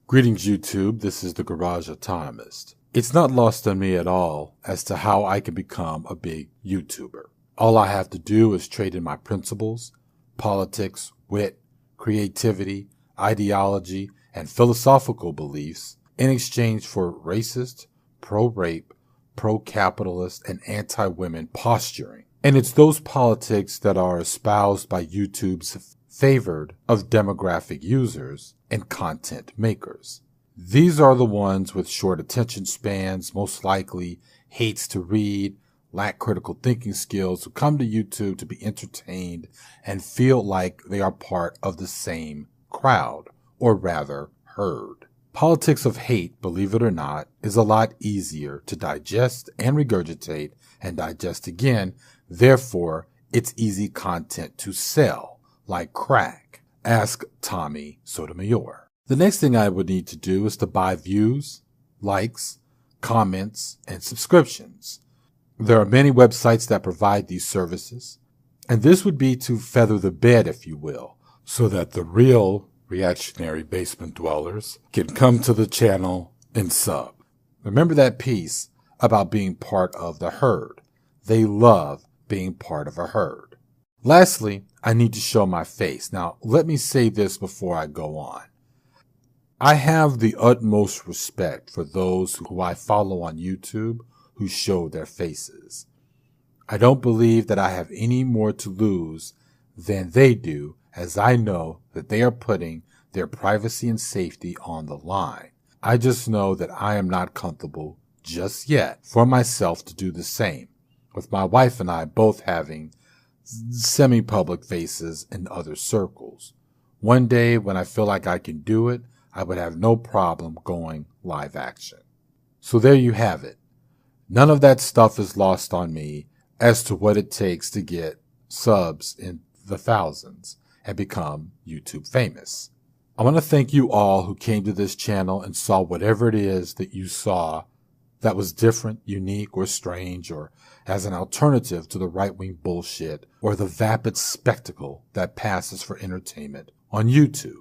Greetings YouTube, this is the Garage Autonomist. It's not lost on me at all as to how I can become a big YouTuber. All I have to do is trade in my principles, politics, wit, creativity, ideology, and philosophical beliefs in exchange for racist, pro-rape, pro-capitalist, and anti-women posturing. And it's those politics that are espoused by YouTube's favored of demographic users and content makers. These are the ones with short attention spans, most likely hates to read, lack critical thinking skills, who come to YouTube to be entertained and feel like they are part of the same crowd, or rather herd. Politics of hate, believe it or not, is a lot easier to digest and regurgitate and digest again. Therefore, it's easy content to sell, like crack. Ask Tommy Sotomayor. The next thing I would need to do is to buy views, likes, comments, and subscriptions. There are many websites that provide these services, and this would be to feather the bed, if you will, so that the real reactionary basement dwellers can come to the channel and sub. Remember that piece about being part of the herd. They love being part of a herd. Lastly, I need to show my face. Now, let me say this before I go on. I have the utmost respect for those who I follow on YouTube who show their faces. I don't believe that I have any more to lose than they do, as I know that they are putting their privacy and safety on the line. I just know that I am not comfortable just yet for myself to do the same, with my wife and I both having semi-public faces in other circles. One day when I feel like I can do it, I would have no problem going live action. So there you have it. None of that stuff is lost on me as to what it takes to get subs in the thousands and become YouTube famous. I want to thank you all who came to this channel and saw whatever it is that you saw that was different, unique, or strange, or as an alternative to the right-wing bullshit or the vapid spectacle that passes for entertainment on YouTube.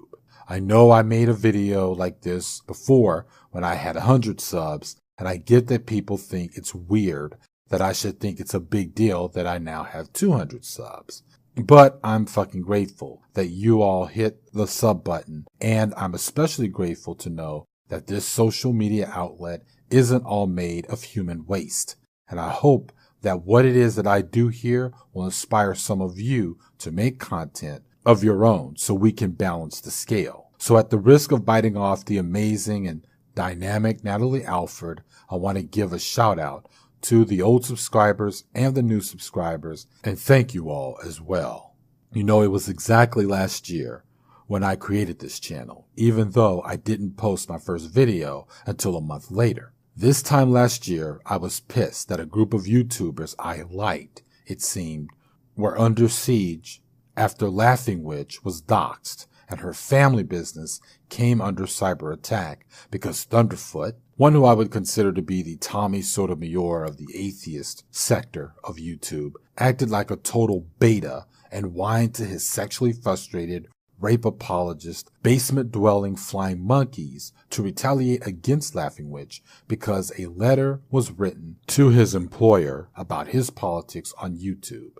I know I made a video like this before when I had 100 subs, and I get that people think it's weird that I should think it's a big deal that I now have 200 subs. But I'm fucking grateful that you all hit the sub button, and I'm especially grateful to know that this social media outlet isn't all made of human waste. And I hope that what it is that I do here will inspire some of you to make content of your own so we can balance the scale. So at the risk of biting off the amazing and dynamic Natalie Alford, I want to give a shout out to the old subscribers and the new subscribers, and thank you all as well. You know, it was exactly last year when I created this channel, even though I didn't post my first video until a month later. This time last year, I was pissed that a group of YouTubers I liked, it seemed, were under siege after Laughing Witch was doxxed and her family business came under cyber attack because Thunderfoot, one who I would consider to be the Tommy Sotomayor of the atheist sector of YouTube, acted like a total beta and whined to his sexually frustrated rape apologist, basement-dwelling flying monkeys to retaliate against Laughing Witch because a letter was written to his employer about his politics on YouTube.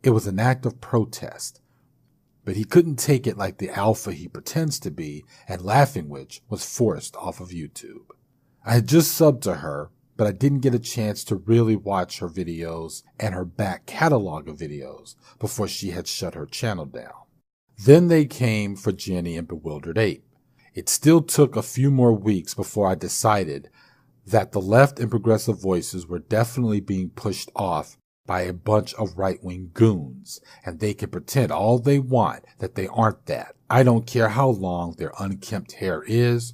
It was an act of protest, but he couldn't take it like the alpha he pretends to be, and Laughing Witch was forced off of YouTube. I had just subbed to her, but I didn't get a chance to really watch her videos and her back catalog of videos before she had shut her channel down. Then they came for Jenny and Bewildered Ape. It still took a few more weeks before I decided that the left and progressive voices were definitely being pushed off by a bunch of right-wing goons, and they can pretend all they want that they aren't that. I don't care how long their unkempt hair is,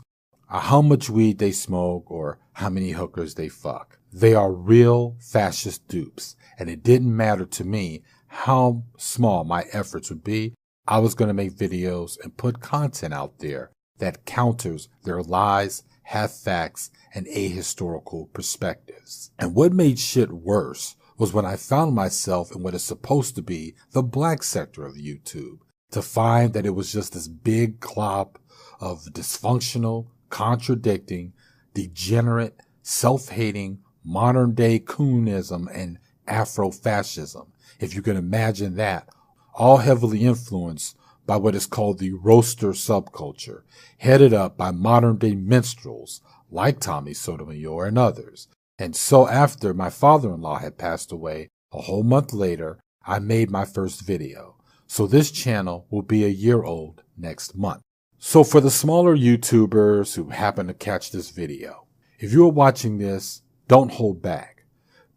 or how much weed they smoke, or how many hookers they fuck. They are real fascist dupes, and it didn't matter to me how small my efforts would be. I was going to make videos and put content out there that counters their lies, half-facts, and ahistorical perspectives. And what made shit worse was when I found myself in what is supposed to be the black sector of YouTube, to find that it was just this big clop of dysfunctional, contradicting, degenerate, self-hating, modern-day coonism and Afro-fascism, if you can imagine that, all heavily influenced by what is called the roaster subculture, headed up by modern-day minstrels like Tommy Sotomayor and others. And so after my father-in-law had passed away, a whole month later, I made my first video. So this channel will be a year old next month. So for the smaller YouTubers who happen to catch this video, if you are watching this, don't hold back.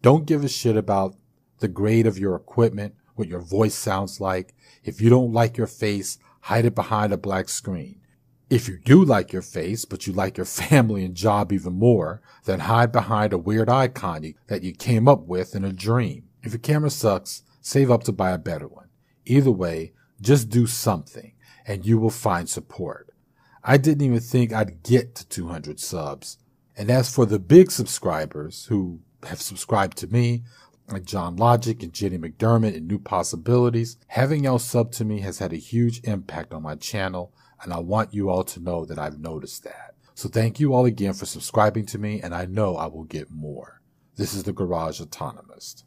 Don't give a shit about the grade of your equipment, what your voice sounds like. If you don't like your face, hide it behind a black screen. If you do like your face, but you like your family and job even more, then hide behind a weird icon that you came up with in a dream. If your camera sucks, save up to buy a better one. Either way, just do something, and you will find support. I didn't even think I'd get to 200 subs. And as for the big subscribers who have subscribed to me, like John Logic and Jenny McDermott and New Possibilities, having y'all sub to me has had a huge impact on my channel, and I want you all to know that I've noticed that. So thank you all again for subscribing to me, and I know I will get more. This is the Garage Autonomist.